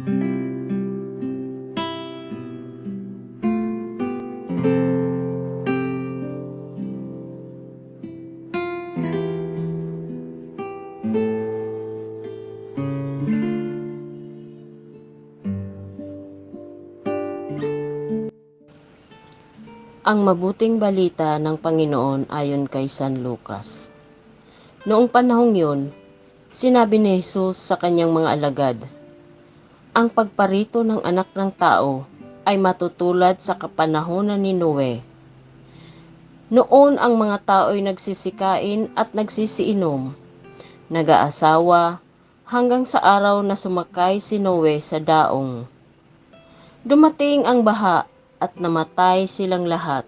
Ang mabuting balita ng Panginoon ayon kay San Lucas. Noong panahong yun, sinabi ni Jesus sa kanyang mga alagad, ang pagparito ng anak ng tao ay matutulad sa kapanahunan ni Noe. Noon ang mga tao ay nagsisikain at nagsisiinom, nag-aasawa, hanggang sa araw na sumakay si Noe sa daong. Dumating ang baha at namatay silang lahat.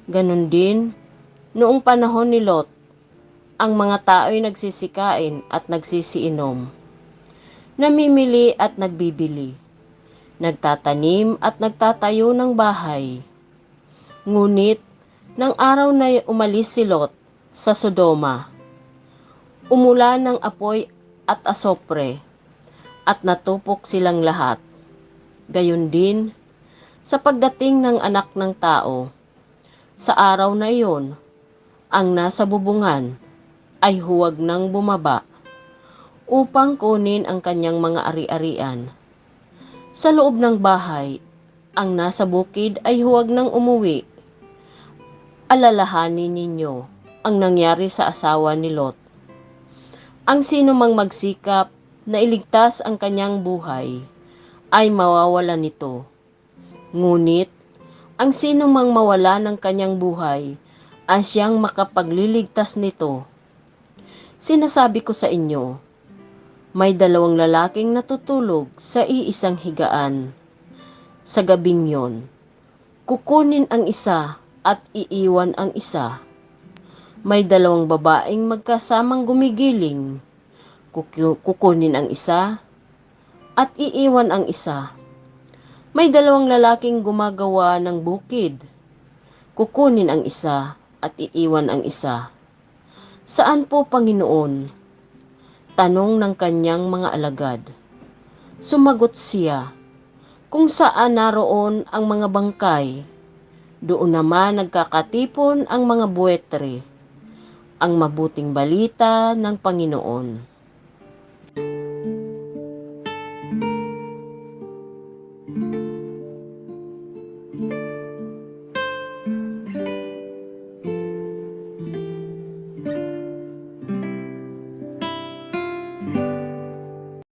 Ganon din, noong panahon ni Lot, ang mga tao'y nagsisikain at nagsisiinom, namimili at nagbibili, nagtatanim at nagtatayo ng bahay. Ngunit, nang araw na umalis si Lot sa Sodoma, umulan ng apoy at asopre, at natupok silang lahat. Gayon din, sa pagdating ng anak ng tao, sa araw na iyon, ang nasa bubungan ay huwag nang bumaba upang kunin ang kanyang mga ari-arian. Sa loob ng bahay, ang nasa bukid ay huwag nang umuwi. Alalahanin ninyo ang nangyari sa asawa ni Lot. Ang sino mang magsikap na iligtas ang kanyang buhay ay mawawala nito. Ngunit, ang sino mang mawala ng kanyang buhay ay siyang makapagliligtas nito. Sinasabi ko sa inyo, may 2 lalaking natutulog sa iisang higaan. Sa gabing yon, kukunin ang isa at iiwan ang isa. May 2 babaeng magkasamang gumigiling, kukunin ang isa at iiwan ang isa. May 2 lalaking gumagawa ng bukid, kukunin ang isa at iiwan ang isa. Saan po, Panginoon? Tanong ng kanyang mga alagad. Sumagot siya, kung saan naroon ang mga bangkay, doon naman nagkakatipon ang mga buwetre. Ang mabuting balita ng Panginoon.